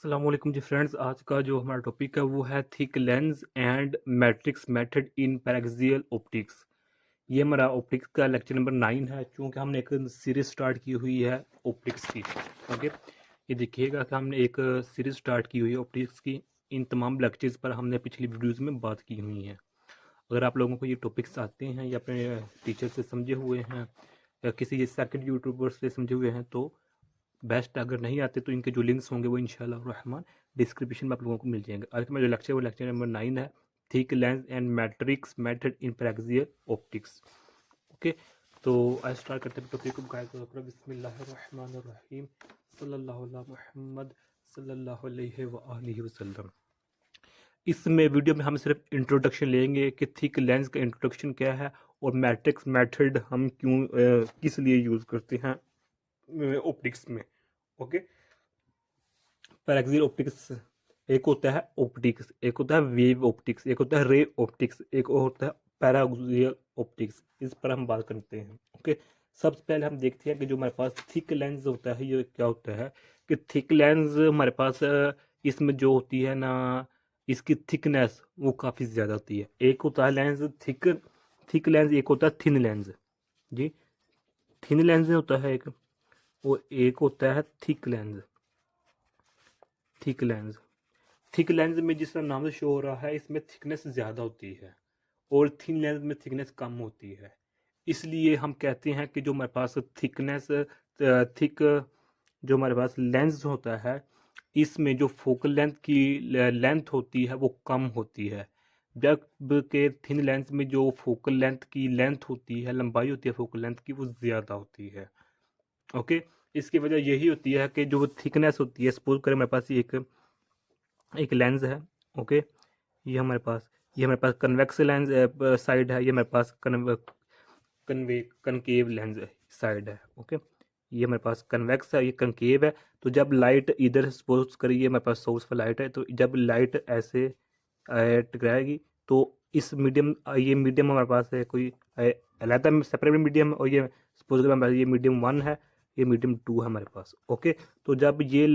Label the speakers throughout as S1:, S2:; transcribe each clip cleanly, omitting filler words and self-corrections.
S1: अस्सलाम वालेकुम जी फ्रेंड्स। आज का जो हमारा टॉपिक है वो है thick lens and matrix method in paraxial optics. ये हमारा ऑप्टिक्स का लेक्चर नंबर 9 है, क्योंकि हमने एक सीरीज स्टार्ट की हुई है ऑप्टिक्स की। ओके, ये देखिएगा कि हमने एक सीरीज स्टार्ट की हुई है ऑप्टिक्स की। इन तमाम लेक्चर्स पर हमने पिछली वीडियोज़ में बात की हुई है। अगर आप लोगों को ये टॉपिक्स आते हैं या अपने टीचर से समझे हुए हैं या किसी सेकंड यूट्यूबर से समझे हुए हैं तो बेस्ट। अगर नहीं आते तो इनके जो लिंक्स होंगे वो इंशाल्लाह रहमान डिस्क्रिप्शन में आप लोगों को मिल जाएंगे। आज का मेरा जो लेक्चर है वो लेक्चर नंबर 9 है, thick lens and matrix method in paraxial optics. Okay, तो आज स्टार्ट करते हैं टॉपिक को। बिस्मिल्लाहिर्रहमानिर्रहीम, सल्लल्लाहु अला मुहम्मद सल्लल्लाहु अलैहि व आलिहि वसल्लम। इसमें वीडियो में हम सिर्फ इंट्रोडक्शन लेंगे कि थिक लेंस का इंट्रोडक्शन क्या है और मैट्रिक्स मेथड हम क्यों किस लिए यूज़ करते हैं ऑप्टिक्स में। ओके, पैराक्सियल ऑप्टिक्स एक होता है ऑप्टिक्स, एक होता है वेव ऑप्टिक्स, एक होता है रे ऑप्टिक्स, एक और होता है पैराक्सियल ऑप्टिक्स। इस पर हम बात करते हैं। ओके, सबसे पहले हम देखते हैं कि जो हमारे पास थिक लेंस होता है ये क्या होता है। कि थिक लेंस हमारे पास इसमें जो होती है ना, इसकी थिकनेस वो काफ़ी ज़्यादा होती है। एक होता है लेंस थिक थिक लेंस, एक होता है थिन लेंस। जी, थिन लेंस होता है एक, वो एक होता है thick lens. Thick lens, thick lens में जिस तरह नाम से शो हो रहा है इसमें थिकनेस ज़्यादा होती है और थिन लेंस में थिकनेस कम होती है। इसलिए हम कहते हैं कि जो हमारे पास थिकनेस थिक जो हमारे पास लेंस होता है इसमें जो फोकल लेंथ की लेंथ होती है वो कम होती है, जबकि थिन लेंस में जो फोकल लेंथ की लेंथ होती है, लंबाई होती है फोकल लेंथ की, वो ज़्यादा होती है। ओके, इसकी वजह यही होती है कि जो थिकनेस होती है, सपोज करें हमारे पास एक एक लेंस है। ओके, ये हमारे पास कन्वेक्स लेंस साइड है, ये हमारे पास कनकेव लेंस साइड है। ओके, ये हमारे पास कन्वेक्स है, ये कनकेव है। तो जब लाइट इधर सपोज करिए हमारे पास सोर्स पर लाइट है, तो जब लाइट ऐसे टकराएगी तो इस मीडियम, ये मीडियम हमारे पास है कोई अलग सेपरेट मीडियम, और ये सपोज करें हमारे पास ये मीडियम 1 है, ये मीडियम 2 है हमारे पास। ओके, तो जब ये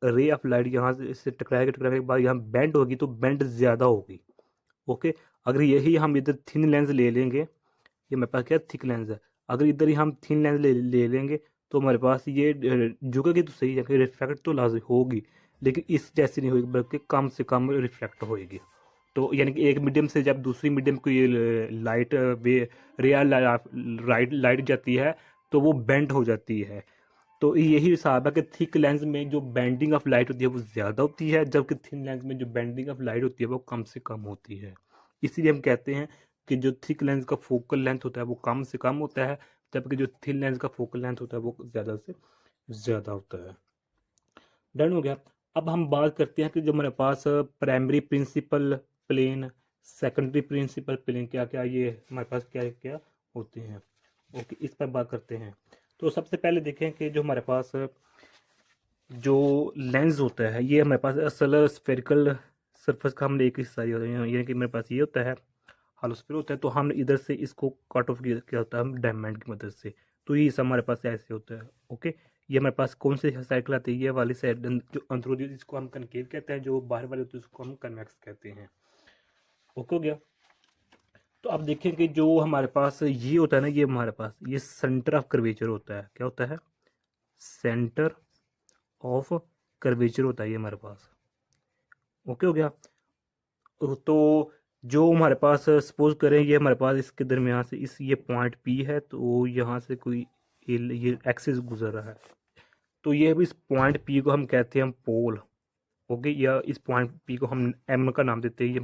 S1: रे ऑफ लाइट यहाँ से इससे टकराने के बाद यहाँ बेंड होगी तो बेंड ज़्यादा होगी। ओके, अगर यही हम इधर थिन लेंस ले लेंगे, ये मेरे पास क्या थिक लेंस है, अगर इधर ही हम थिन लेंस ले लेंगे तो हमारे पास ये झुकेगी तो सही है, रिफ्लेक्ट तो लाजमी होगी, लेकिन इस जैसी नहीं होगी, बल्कि कम से कम रिफ्लेक्ट होएगी। तो यानी कि एक मीडियम से जब दूसरी मीडियम को ये लाइट वे रियल लाइट जाती है तो वो बेंड हो जाती है। तो यही हिसाब है कि थिक लेंस में जो बेंडिंग ऑफ लाइट होती है वो ज़्यादा होती है, जबकि थिन लेंस में जो बेंडिंग ऑफ लाइट होती है वो कम से कम होती है। इसीलिए हम कहते हैं कि जो थिक लेंस का फोकल लेंथ होता है वो कम से कम होता है, जबकि जो थिन लेंस का फोकल लेंथ होता है वो ज़्यादा से ज़्यादा होता है। डन हो गया। अब हम बात करते हैं कि जो हमारे पास primary principal plane, secondary principal plane, क्या क्या ये हमारे पास क्या क्या होते हैं। ओके, इस पर बात करते हैं। तो सबसे पहले देखें कि जो हमारे पास जो लेंस होता है ये हमारे पास असल स्फेरिकल सरफेस का हमने एक हिस्सा ही होता है, यानी कि मेरे पास ये होता है हॉलो स्फीयर होता है, तो हमने इधर से इसको कट ऑफ किया होता है हम डायमंड की मदद से। तो ये हमारे पास ऐसे होता है। ओके, ये हमारे पास कौन सी साइकिल आती है, ये वाली साइड जो अंदरूनी जिसको हम कनकेव कहते हैं, जो बाहर वाले होते हैं उसको हम कन्वेक्स कहते हैं। ओके हो गया। तो अब देखें कि जो हमारे पास ये होता है ना, ये हमारे पास ये सेंटर ऑफ कर्वेचर होता है। क्या होता है? सेंटर ऑफ कर्वेचर होता है ये हमारे पास। ओके हो गया। तो जो हमारे पास सपोज करें ये हमारे पास इसके दरमियान से इस ये पॉइंट पी है, तो यहाँ से कोई ये एक्सिस गुजर रहा है, तो ये इस पॉइंट पी को हम कहते हैं पोल। ओके, या इस पॉइंट पी को हम एम का नाम देते हैं, ये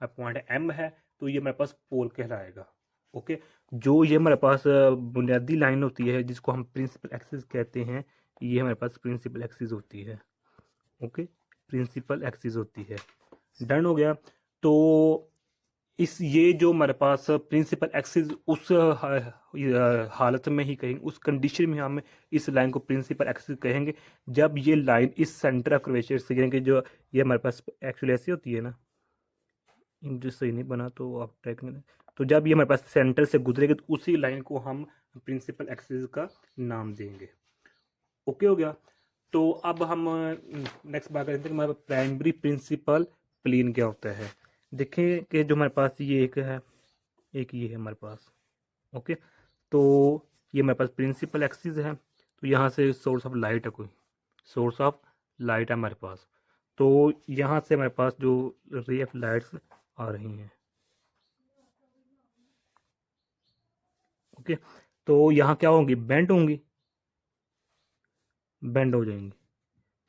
S1: पॉइंट एम है, तो ये हमारे पास पोल कहलाएगा। ओके, जो ये हमारे पास बुनियादी लाइन होती है जिसको हम प्रिंसिपल एक्सिस कहते हैं, ये हमारे पास प्रिंसिपल एक्सिस होती है। ओके, प्रिंसिपल एक्सिस होती है। डन हो गया। तो इस ये जो हमारे पास प्रिंसिपल एक्सिस उस हालत में ही कहेंगे, उस कंडीशन में हम इस लाइन को प्रिंसिपल एक्सिस कहेंगे जब ये लाइन इस सेंटर ऑफ कर्वेचर से, यानी कि जो ये हमारे पास एक्चुअली ऐसी होती है ना, इंग्लिश सही नहीं बना तो आप ट्राई करें। तो जब ये हमारे पास सेंटर से गुजरेगी तो उसी लाइन को हम प्रिंसिपल एक्सिस का नाम देंगे। ओके हो गया। तो अब हम नेक्स्ट बात करते हैं कि हमारा प्राइमरी प्रिंसिपल प्लेन क्या होता है। देखें कि जो हमारे पास ये एक है, एक ये है हमारे पास, ओके। तो ये हमारे पास प्रिंसिपल एक्सिस है, तो यहाँ से सोर्स ऑफ लाइट है, कोई सोर्स ऑफ लाइट है हमारे पास। तो यहाँ से हमारे पास जो रे ऑफ लाइट्स आ रही हैं, ओके। तो यहाँ क्या होंगी, बेंड होंगी, बेंड हो जाएंगी,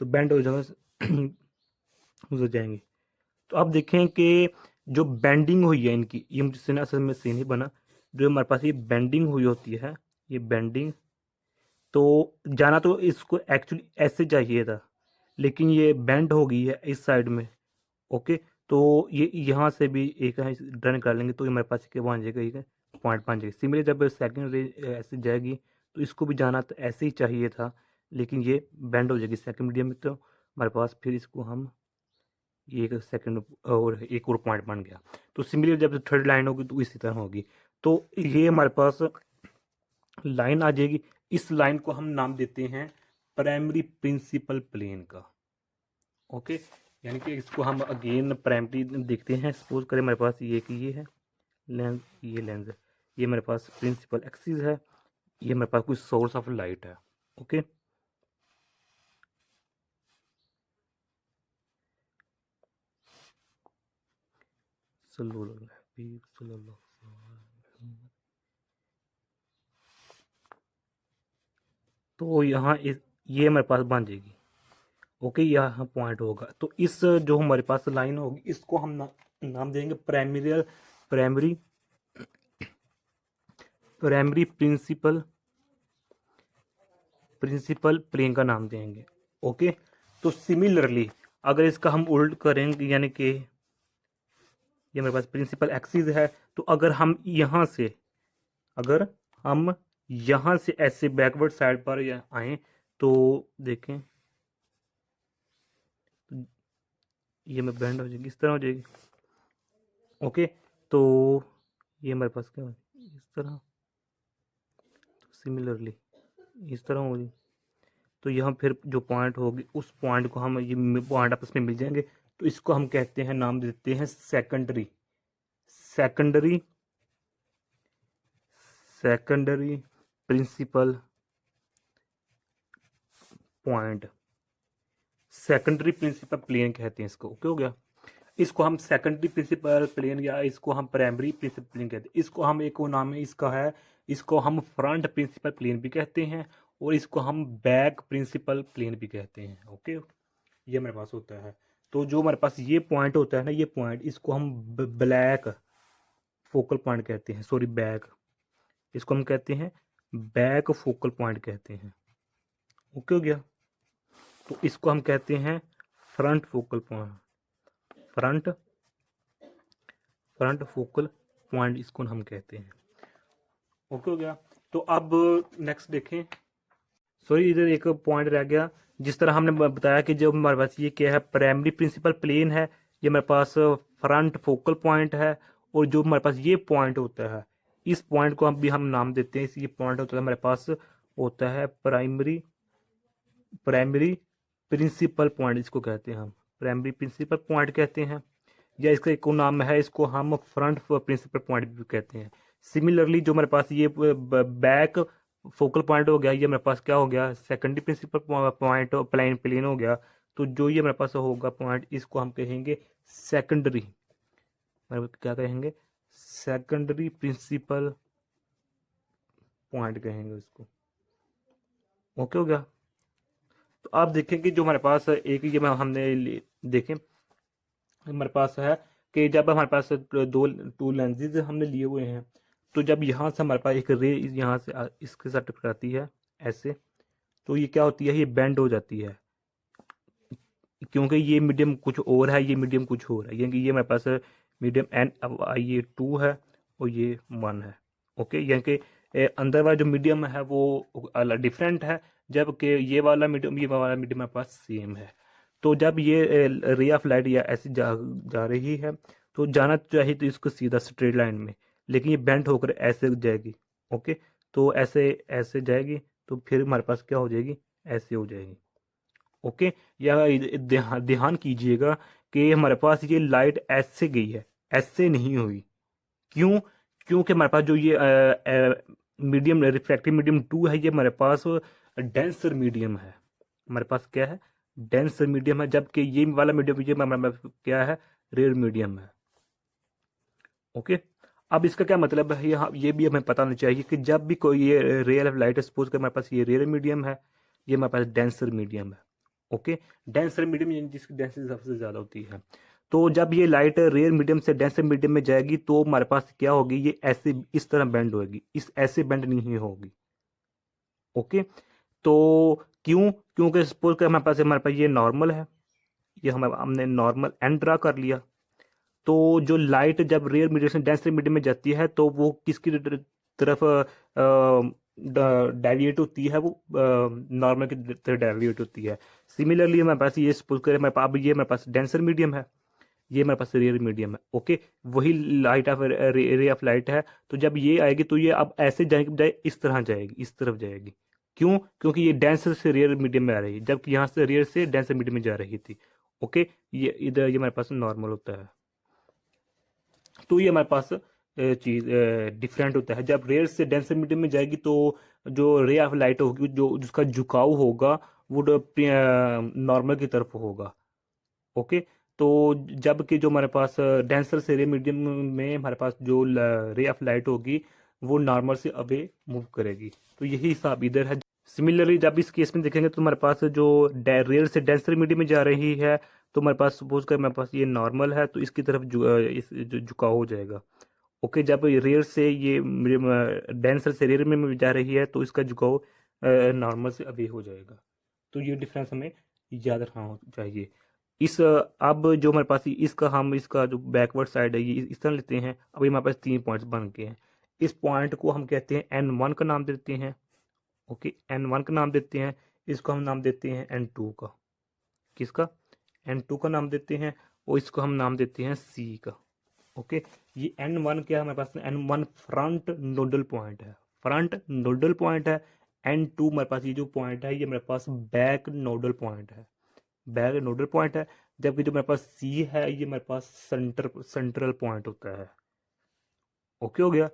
S1: तो बेंड हो जाएगा हो जाएंगी। तो अब देखें कि जो बेंडिंग हुई है इनकी, ये मुझसे ना असल में सीन ही बना, जो हमारे पास ये बेंडिंग हुई होती है, ये बेंडिंग, तो जाना तो इसको एक्चुअली ऐसे चाहिए था, लेकिन ये बेंड हो गई है इस साइड में, ओके। तो ये यहाँ से भी एक ड्रन कर लेंगे, तो ये हमारे पास क्या बन जाएगा, एक पॉइंट बन जाएगा। सिमिलर जब सेकंड रे ऐसे जाएगी, तो इसको भी जाना तो ऐसे ही चाहिए था, लेकिन ये बेंड हो जाएगी सेकंड मीडियम में, तो हमारे पास फिर इसको हम ये एक सेकंड और एक और पॉइंट बन गया। तो सिमिलर जब थर्ड लाइन होगी तो इसी तरह होगी। तो ये हमारे पास लाइन आ जाएगी, इस लाइन को हम नाम देते हैं प्राइमरी प्रिंसिपल प्लेन का, ओके। यानी कि इसको हम अगेन प्राइमरी देखते हैं। सपोज करें हमारे पास ये कि ये है लेंस, ये लेंस है, ये मेरे पास प्रिंसिपल एक्सिस है, ये मेरे पास कोई सोर्स ऑफ लाइट है, ओके। तो यहाँ इस ये हमारे पास बन जाएगी, ओके। यहाँ पॉइंट होगा, तो इस जो हमारे पास लाइन होगी इसको हम नाम देंगे प्राइमरी प्राइमरी प्रिंसिपल प्लेन का नाम देंगे, ओके। तो सिमिलरली अगर इसका हम उल्ट करेंगे, यानी कि ये मेरे पास प्रिंसिपल एक्सिस है, तो अगर हम यहाँ से, अगर हम यहाँ से ऐसे बैकवर्ड साइड पर आए, तो देखें ये में बेंड हो जाएगी, इस तरह हो जाएगी, ओके। तो ये हमारे पास क्या है, इस तरह, सिमिलरली इस तरह होगी। तो यहाँ फिर जो पॉइंट होगी उस पॉइंट को हम, ये पॉइंट आपस में मिल जाएंगे, तो इसको हम कहते हैं, नाम देते हैं secondary secondary secondary principal point, secondary principal plane कहते हैं इसको, ओके हो गया। इसको हम सेकेंडरी प्रिंसिपल प्लेन या इसको हम प्राइमरी प्रिंसिपल प्लेन कहते हैं। इसको हम, एक और नाम है इसका है, इसको हम फ्रंट प्रिंसिपल प्लेन भी कहते हैं, और इसको हम बैक प्रिंसिपल प्लेन भी कहते हैं, ओके। ये हमारे पास होता है। तो जो हमारे पास ये पॉइंट होता है ना, ये पॉइंट, इसको हम ब्लैक फोकल पॉइंट कहते हैं, सॉरी बैक, इसको हम कहते हैं बैक फोकल पॉइंट कहते हैं, ओके हो गया। तो इसको हम कहते हैं front focal point, front front focal point इसको हम कहते हैं, ओके हो गया। तो अब नेक्स्ट देखें, सॉरी इधर एक पॉइंट रह गया। जिस तरह हमने बताया कि जो हमारे पास ये क्या है, प्राइमरी प्रिंसिपल प्लेन है, ये हमारे पास फ्रंट फोकल पॉइंट है, और जो हमारे पास ये पॉइंट होता है, इस पॉइंट को हम नाम देते हैं, ये पॉइंट होता है हमारे पास होता है प्राइमरी प्राइमरी प्रिंसिपल पॉइंट, इसको कहते हैं हम प्राइमरी प्रिंसिपल पॉइंट कहते हैं, या इसका एक और नाम है, इसको हम फ्रंट प्रिंसिपल पॉइंट भी कहते हैं। सिमिलरली जो हमारे पास ये बैक फोकल पॉइंट हो गया, ये मेरे पास क्या हो गया, secondary principal point plane plane हो गया। तो जो ये मेरे पास होगा पॉइंट, इसको हम कहेंगे सेकेंडरी, क्या कहेंगे, सेकेंडरी प्रिंसिपल पॉइंट कहेंगे इसको, ओके हो गया। तो आप देखें कि जो हमारे पास एक ये हमने देखें हमारे पास है कि जब हमारे पास दो टू लेंसेज हमने लिए हुए हैं, तो जब यहाँ से हमारे पास एक रे यहाँ से इसके साथ टकराती है ऐसे, तो ये क्या होती है, ये बेंड हो जाती है, क्योंकि ये मीडियम कुछ और है, ये मीडियम कुछ और है, यानी कि ये हमारे पास मीडियम एन, अब ये 2 है और ये 1 है, ओके। यानी कि अंदर वाला जो मीडियम है वो डिफरेंट है, जबकि ये वाला मीडियम हमारे पास सेम है। तो जब ये रे ऑफ लाइट या ऐसी जा रही है, तो जाना चाहिए तो इसको सीधा स्ट्रेट लाइन में, लेकिन ये बेंड होकर ऐसे जाएगी, ओके। तो ऐसे ऐसे जाएगी, तो फिर हमारे पास क्या हो जाएगी, ऐसे हो जाएगी, ओके, या ध्यान कीजिएगा कि हमारे पास ये लाइट ऐसे गई है, ऐसे नहीं हुई। क्यों? क्योंकि हमारे पास जो ये मीडियम रिफ्रैक्टिव मीडियम 2 है, ये हमारे पास डेंसर मीडियम है। हमारे पास क्या है? डेंसर मीडियम है, जबकि ये वाला मीडियम ये हमारे पास क्या है? रेयर मीडियम है। ओके, अब इसका क्या मतलब है, ये भी हमें पता होना चाहिए कि जब भी कोई ये रियल लाइट है, सपोज कर हमारे पास ये रेयर मीडियम है, ये हमारे पास डेंसर मीडियम है। ओके, डेंसर मीडियम जिसकी डेंसिटी सबसे ज़्यादा होती है। तो जब ये लाइट रेयर मीडियम से डेंसर मीडियम में जाएगी तो हमारे पास क्या होगी? ये ऐसे इस तरह बेंड होगी, इस ऐसे बेंड नहीं होगी। ओके, तो क्यों? क्योंकि सपोज कर हमारे पास ये नॉर्मल है, ये हमने नॉर्मल एंड ड्रा कर लिया। तो जो लाइट जब रेयर मीडियम से डेंसर मीडियम में जाती है तो वो किसकी तरफ डेविएट होती है? वो नॉर्मल की तरफ डेविएट होती है। सिमिलरली हमारे पास ये सपोज करें अब ये हमारे पास डेंसर मीडियम है, ये हमारे पास रेयर मीडियम है। ओके, वही light of ray of light है। तो जब ये आएगी तो ये अब ऐसे जाने के बजाय इस तरह जाएगी, इस तरफ जाएगी। क्यों? क्योंकि ये डेंसर से रेयर मीडियम में आ रही है, जबकि यहाँ से रेयर से डेंसर मीडियम में जा रही थी। ओके, ये इधर ये हमारे पास नॉर्मल होता है। तो ये हमारे पास चीज डिफरेंट होता है। जब रेयर से डेंसर मीडियम में जाएगी तो जो रे ऑफ लाइट होगी, जो जिसका झुकाव होगा वो नॉर्मल की तरफ होगा। ओके, तो जबकि जो हमारे पास डेंसर से रे मीडियम में हमारे पास जो रे ऑफ लाइट होगी वो नॉर्मल से अवे मूव करेगी। तो यही हिसाब इधर है। सिमिलरली जब इस केस में देखेंगे तो हमारे पास जो रेयर से डेंसर मीडियम में जा रही है, तो हमारे पास सपोज कर हमारे पास ये नॉर्मल है तो इसकी तरफ जो झुकाव हो जाएगा। ओके, जब रेयर से ये डेंसर से रेयर में जा रही है तो इसका झुकाव नॉर्मल से अवे हो जाएगा। तो ये डिफरेंस हमें याद रखना चाहिए। अब जो हमारे पास इसका हम इसका जो बैकवर्ड साइड है ये इस तरह लेते हैं। अभी हमारे पास 3 पॉइंट्स बन गए हैं। इस पॉइंट को हम कहते हैं N1 का नाम देते हैं। ओके, N1 का नाम देते हैं। इसको हम नाम देते हैं N2 का। किसका? N2 का नाम देते हैं। और इसको हम नाम देते हैं C का। ओके, ये N1 क्या है? हमारे पास N1 फ्रंट नोडल पॉइंट है, फ्रंट नोडल पॉइंट है। N2 हमारे पास ये जो पॉइंट है ये हमारे पास बैक नोडल पॉइंट है, बैक नोडल पॉइंट है। जबकि जो हमारे पास C है ये हमारे पास सेंट्रल पॉइंट होता है। ओके हो गया।